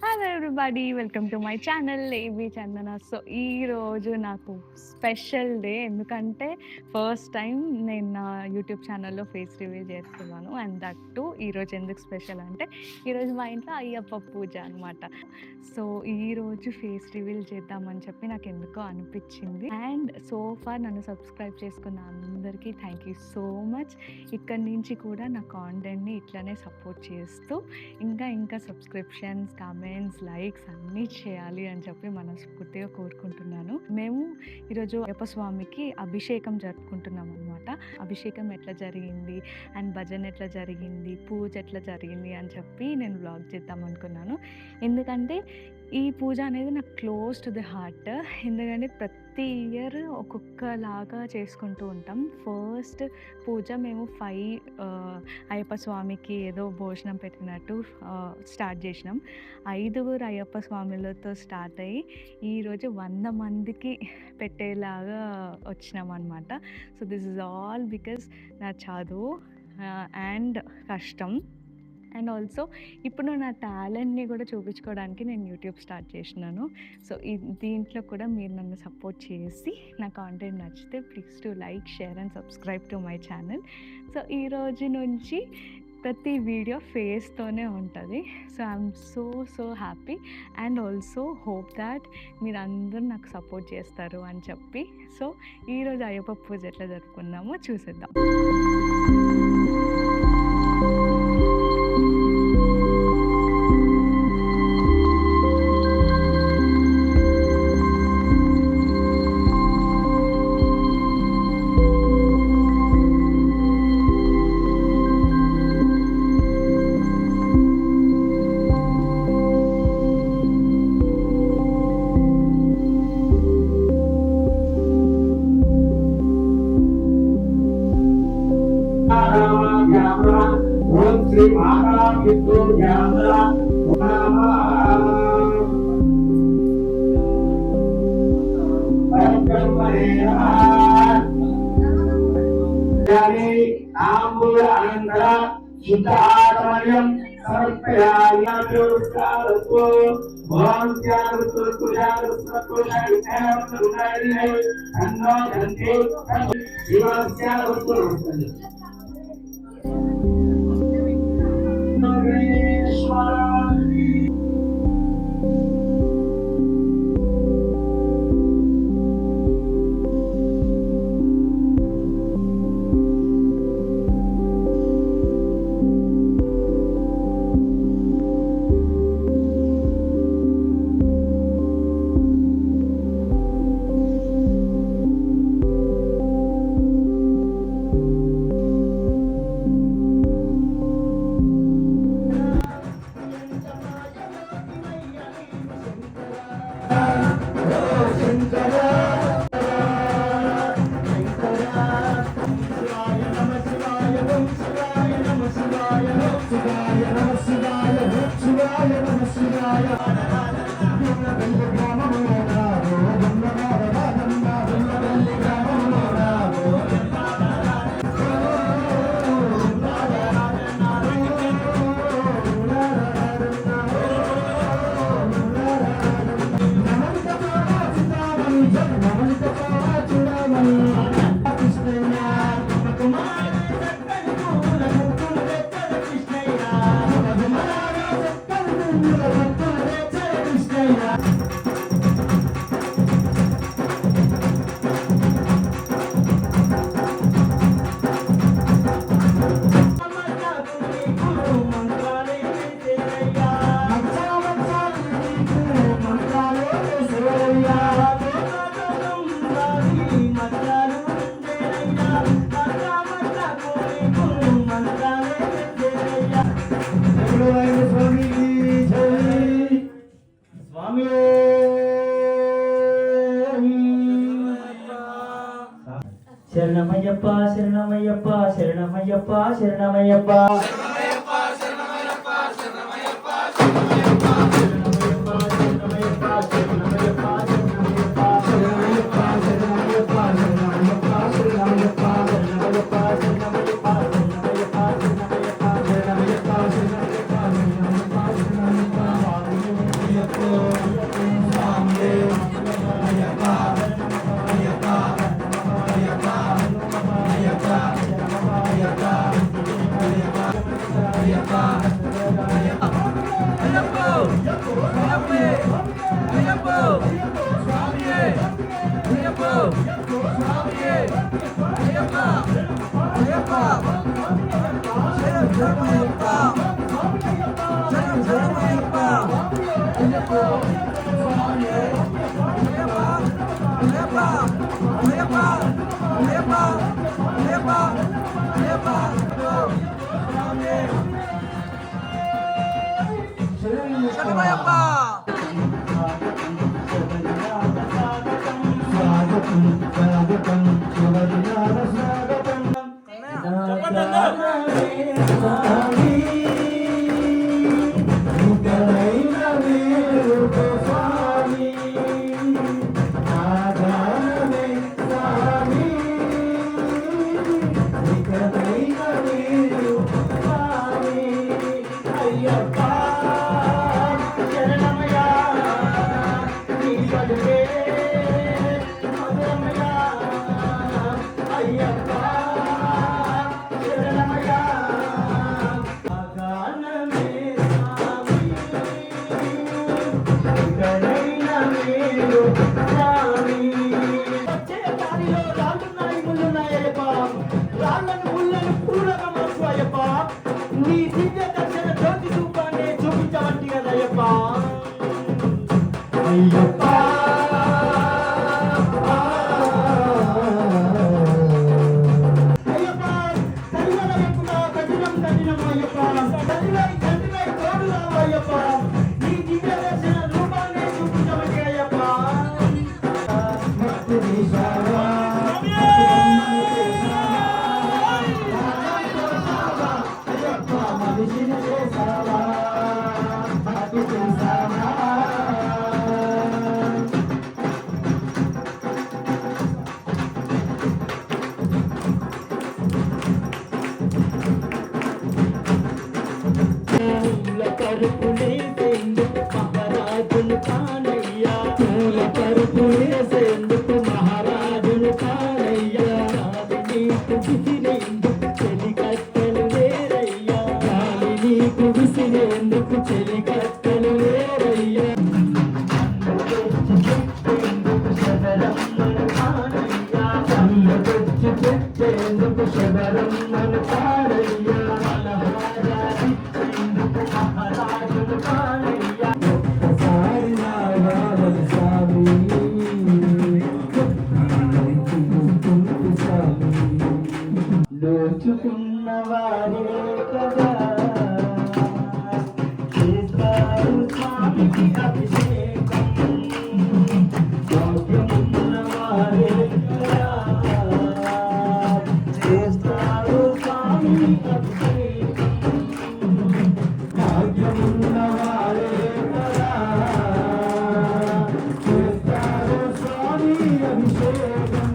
Hello everybody, welcome to my channel AB Chandana. So ఈరోజు నాకు special day, ఎందుకంటే first time నేను నా యూట్యూబ్ ఛానల్లో ఫేస్ రివీల్ చేస్తున్నాను. అండ్ దట్ టు ఈరోజు ఎందుకు స్పెషల్ అంటే ఈరోజు మా ఇంట్లో అయ్యప్ప పూజ అనమాట. సో ఈరోజు ఫేస్ రివీల్ చేద్దామని చెప్పి నాకు ఎందుకో అనిపించింది. అండ్ సో ఫార్ నన్ను సబ్స్క్రైబ్ చేసుకున్న అందరికీ థ్యాంక్ యూ సో మచ్. ఇక్కడి నుంచి కూడా నా కాంటెంట్ని ఇట్లానే సపోర్ట్ చేస్తూ ఇంకా సబ్స్క్రిప్షన్స్, కామెంట్స్, లైక్స్ అన్నీ చేయాలి అని చెప్పి మనస్ఫూర్తిగా కోరుకుంటున్నాను. మేము ఈరోజు అయ్యప్ప స్వామికి అభిషేకం జరుపుకుంటున్నాం అనమాట. అభిషేకం ఎట్లా జరిగింది అండ్ భజన ఎట్లా జరిగింది, పూజ ఎట్లా జరిగింది అని చెప్పి నేను వ్లాగ్ చేద్దాం అనుకున్నాను. ఎందుకంటే ఈ పూజ అనేది నాకు క్లోజ్ టు ది హార్ట్. ఎందుకంటే ప్రతి ఇయర్ ఒక్కొక్కలాగా చేసుకుంటూ ఉంటాం. ఫస్ట్ పూజ మేము 5 అయ్యప్ప స్వామికి ఏదో భోజనం పెట్టినట్టు స్టార్ట్ చేసినాం. 5గురు అయ్యప్ప స్వాములతో స్టార్ట్ అయ్యి ఈరోజు 100 మందికి పెట్టేలాగా వచ్చినాం అనమాట. So this is all because నా చదువు అండ్ కష్టం. అండ్ ఆల్సో ఇప్పుడు నా టాలెంట్ని కూడా చూపించుకోవడానికి నేను యూట్యూబ్ స్టార్ట్ చేసినాను. సో దీంట్లో కూడా మీరు నన్ను సపోర్ట్ చేసి నా కాంటెంట్ నచ్చితే please to like, share and subscribe to my channel. So ఈరోజు నుంచి ప్రతి వీడియో ఫేస్తోనే ఉంటుంది. So I'm so happy and also hope that మీరు అందరూ నాకు సపోర్ట్ చేస్తారు అని చెప్పి. సో ఈరోజు అయ్యప్ప పూజ ఎట్లా జరుపుకుందామో చూసేద్దాం. ఓం శ్రీ మాతా విష్ణుభ్యామ అనంతర శుద్ధాత్మయం సమర్పయామి. శరణమయ్యప్ప శరణమయ్యప్ప శరణమయ్యప్ప శరణమయ్యప్ప నీ దివ్య దర్శన జ్యోతి రూపాన్ని చూపించవంటి కదయ్యప్ప అయ్యప్ప అయ్యప్ప కరుణల ఎక్కువ కఠినం కఠినం అయ్యప్ప తండ్రివై తండ్రివై తోడు రావు అయ్యప్ప నీ దివ్య దర్శన రూపాన్ని చూపించవంటి అయ్యప్ప మహారాజును కానయ్యా పరుపులేసేందుకు మహారాజును కానయ్యా నీకు విసిరేందుకు చెలికత్తెలు వేరయ్యా నీకు విసిరేందుకు చెలికత్తెలు వేరయ్యా చెప్పేందుకు శబరమ్మను కానయ్యా మహారాజును కానయ్యా ఒక్కసారి రావాలి స్వామి దోచుకున్న వారే కదా చేస్తారు స్వామికి అభిషేకం భాగ్యమున్న వారే కదా చేస్తారు స్వామికి అభిషేకం భాగ్యమున్న వారే కదా చేస్తారు స్వామి అభిషేకం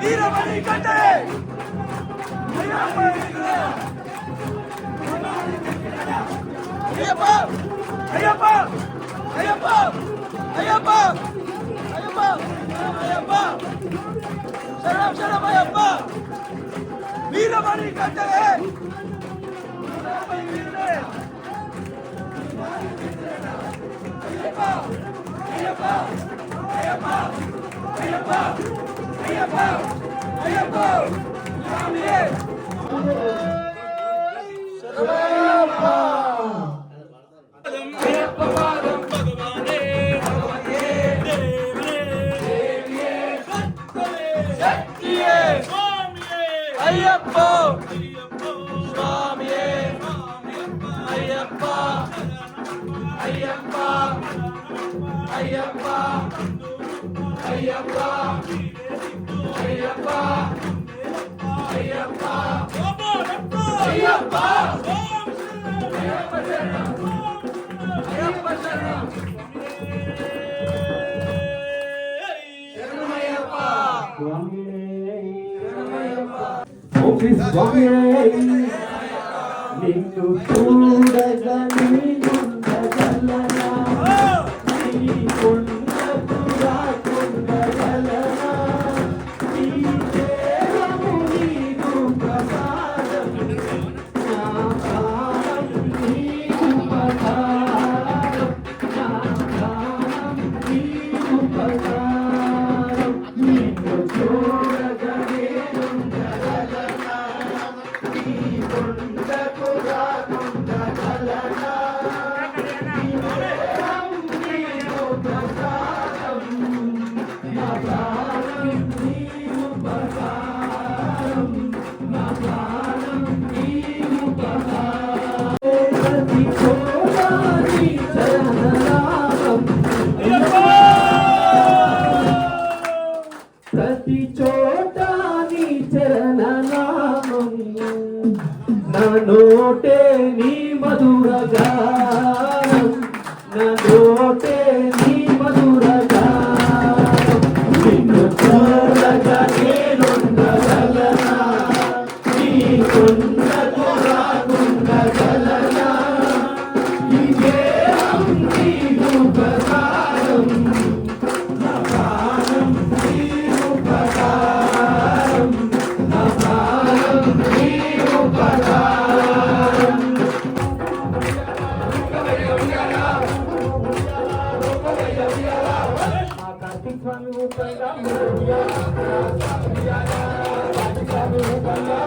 వీరమణి కంటే అయ్యప్ప అయ్యప్ప అయ్యప్ప అయ్యప్ప అయ్యప్ప అయ్యప్ప శరణం శరణం అయ్యప్ప వీరమణి కంటే అయ్యప్ప అయ్యప్ప అయ్యప్ప అయ్యప్ప అయ్యప్ప అయ్యప్ప స్వామి శరణమయ్యప్ప అయ్యప్ప అయ్యప్ప అయ్యప్ప అయ్యప్ప అయ్యప్ప అయ్యప్ప అయ్యప్ప శరణం శరణమయ్యప్ప ఓం స్వామి నిన్ను చూడగా నీవుండగలనా నీ కొండకు రాకుండగలనా నీ దేహము నీకు ప్రసాదం నా ప్రాణం నీకు ప్రసాదం నా ప్రాణం నీకు ప్రసాదం నిన్ను చూడగా నేనుండగలనా నీ కొండకు రాకుండగలనా నీ దేహం నీకు ప్రసాదం నా ప్రాణం నీకు ప్రసాదం నా ప్రాణం నీకు ప్రసాదం ప్రతి చోట నీ చరణనామం ప్రతి చోట నీ చరణనామం నా నోటే నీ మధుర గానం నా నోటే నీ మధుర గానం నిన్ను చూడగా నేనుండగలనా నీ కొండకు రాకుండగలనా ఈ దేహం నీకు ప్రసాదం నా ప్రాణం నీకు ప్రసాదం నా ప్రాణం నీకు ప్రసాదం ఆ కార్తీక స్వామి ఊపంగా కార్తీక స్వామి ఊపంగా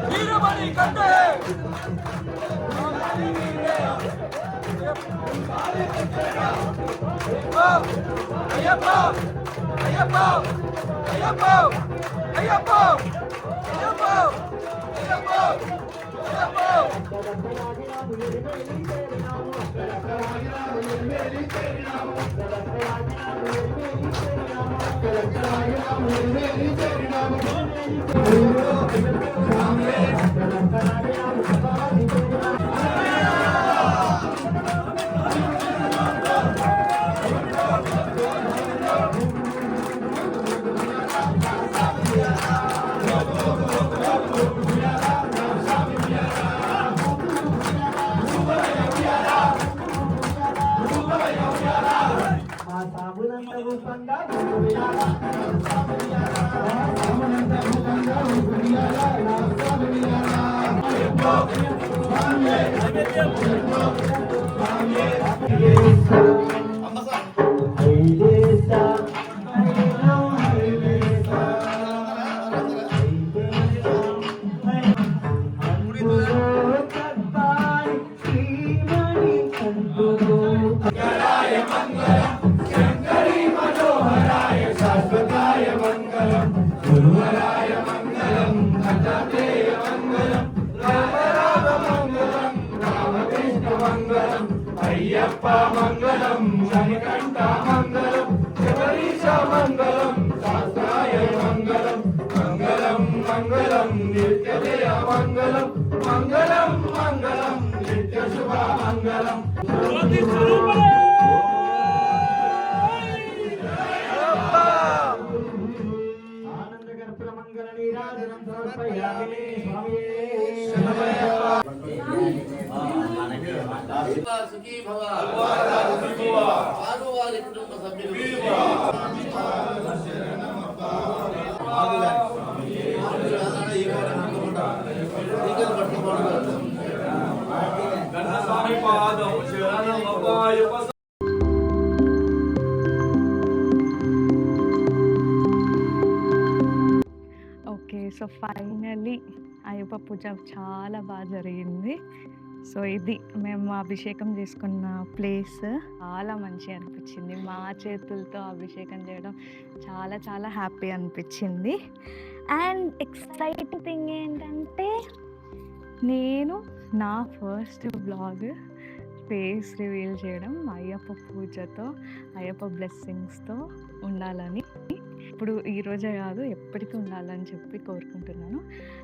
వీరమణి కంటే అయ్యప్ప అయ్యప్ప అయ్యప్ప అయ్యప్ప అయ్యప్ప అయ్యప్ప బలంగా గుడియాలా స్వామి ఉయ్యాలా రామనంద భూతంగా గుడియాలా స్వామి ఉయ్యాలా అయ్యప్ప స్వామి అయ్యప్ప స్వామి ఐదేశా ఐదో ఐదేశా అయ్యప్ప మంగళం శనికంఠ మంగళం శబరీశ మంగళం శాస్త్రాయ మంగళం మంగళం మంగళం నిత్యజయ మంగళం మంగళం మంగళం నిత్య శుభ మంగళం ఆనందగర్భ మంగళ నీరాజనం సమర్పయామి సుఖీ భవ వారు వారి కుటుంబ సభ్యులు స్వామి పాదం శరణం Ayyappa. Okay. So finally Ayyappa పూజ చాలా బాగా జరిగింది. సో ఇది మేము అభిషేకం చేసుకున్న ప్లేస్ చాలా మంచిగా అనిపించింది. మా చేతులతో అభిషేకం చేయడం చాలా చాలా హ్యాపీ అనిపించింది. అండ్ ఎక్సైటింగ్ థింగ్ ఏంటంటే నేను నా ఫస్ట్ బ్లాగ్ ఫేస్ రివీల్ చేయడం అయ్యప్ప పూజతో, అయ్యప్ప బ్లెస్సింగ్స్తో ఉండాలని. ఇప్పుడు ఈరోజే కాదు, ఎప్పటికీ ఉండాలని చెప్పి కోరుకుంటున్నాను.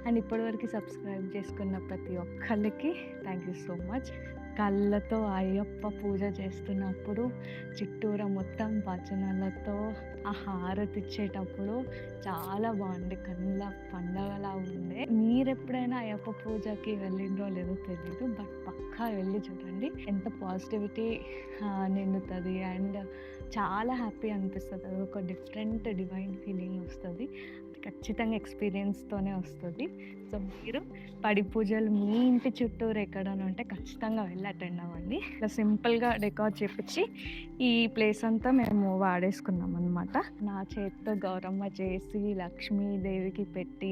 అండ్ ఇప్పటివరకు సబ్స్క్రైబ్ చేసుకున్న ప్రతి ఒక్కళ్ళకి థ్యాంక్ యూ సో మచ్. కళ్ళతో అయ్యప్ప పూజ చేస్తున్నప్పుడు చుట్టూరా మొత్తం భజనలతో ఆ హారతి ఇచ్చేటప్పుడు చాలా బాగుంది. కళ్ళ పండగలా ఉండే. మీరు ఎప్పుడైనా అయ్యప్ప పూజకి వెళ్ళిండ్రో లేదో తెలీదు, బట్ పక్కా వెళ్ళి చూడండి. ఎంత పాజిటివిటీ నిండుతుంది అండ్ చాలా హ్యాపీ అనిపిస్తుంది. అది ఒక డిఫరెంట్ డివైన్ ఫీలింగ్ వస్తుంది. ఖచ్చితంగా ఎక్స్పీరియన్స్తోనే వస్తుంది. సో మీరు పడి పూజలు మీ ఇంటి చుట్టూరు ఎక్కడైనా ఉంటే ఖచ్చితంగా వెళ్ళి అటెండ్ అవ్వండి. ఇలా సింపుల్గా డెకార్ చేపించి ఈ ప్లేస్ అంతా మేము వాడేసుకున్నాం అనమాట. నా చేతితో గౌరమ్మ చేసి లక్ష్మీదేవికి పెట్టి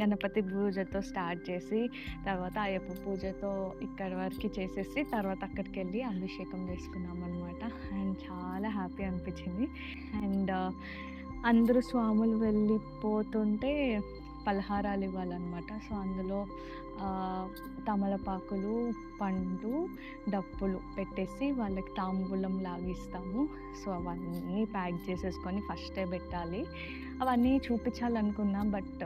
గణపతి పూజతో స్టార్ట్ చేసి తర్వాత అయ్యప్ప పూజతో ఇక్కడ వరకు చేసేసి తర్వాత అక్కడికి వెళ్ళి అభిషేకం చేసుకున్నాం అనమాట. అండ్ చాలా హ్యాపీ అనిపించింది. అండ్ అందరూ స్వాములు వెళ్ళిపోతుంటే పలహారాలు ఇవ్వాలన్నమాట. సో అందులో తమలపాకులు, పండు, డప్పులు పెట్టేసి వాళ్ళకి తాంబూలం లాగిస్తాము. సో అవన్నీ ప్యాక్ చేసేసుకొని ఫస్టే పెట్టాలి. అవన్నీ చూపించాలనుకున్నాం, బట్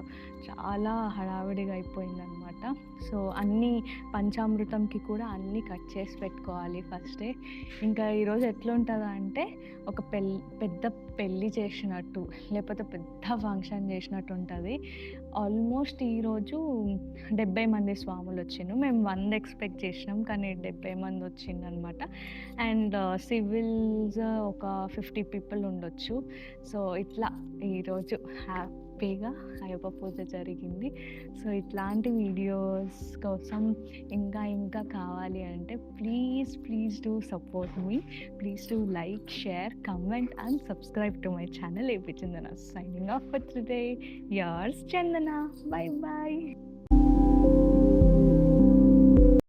చాలా హడావిడిగా అయిపోయిందనమాట. సో అన్నీ పంచామృతంకి కూడా అన్నీ కట్ చేసి పెట్టుకోవాలి ఫస్టే. ఇంకా ఈరోజు ఎట్లుంటుందా అంటే ఒక పెద్ద పెళ్ళి చేసినట్టు, లేకపోతే పెద్ద ఫంక్షన్ చేసినట్టు ఉంటుంది. ఆల్మోస్ట్ ఈరోజు 70 మంది స్వాములు వచ్చిండ్రు. మేము 100 ఎక్స్పెక్ట్ చేసినాం, కానీ 70 మంది వచ్చిందనమాట. అండ్ సివిల్స్ ఒక 50 పీపుల్ ఉండొచ్చు. సో ఇట్లా ఈరోజు హ్యాపీగా అయ్యప్ప పూజ జరిగింది. సో ఇట్లాంటి వీడియోస్ కోసం ఇంకా కావాలి అంటే please do support me. Please do like, share, comment and subscribe to my channel AP Chandana. Signing off for today. Yours Chandana. Bye bye.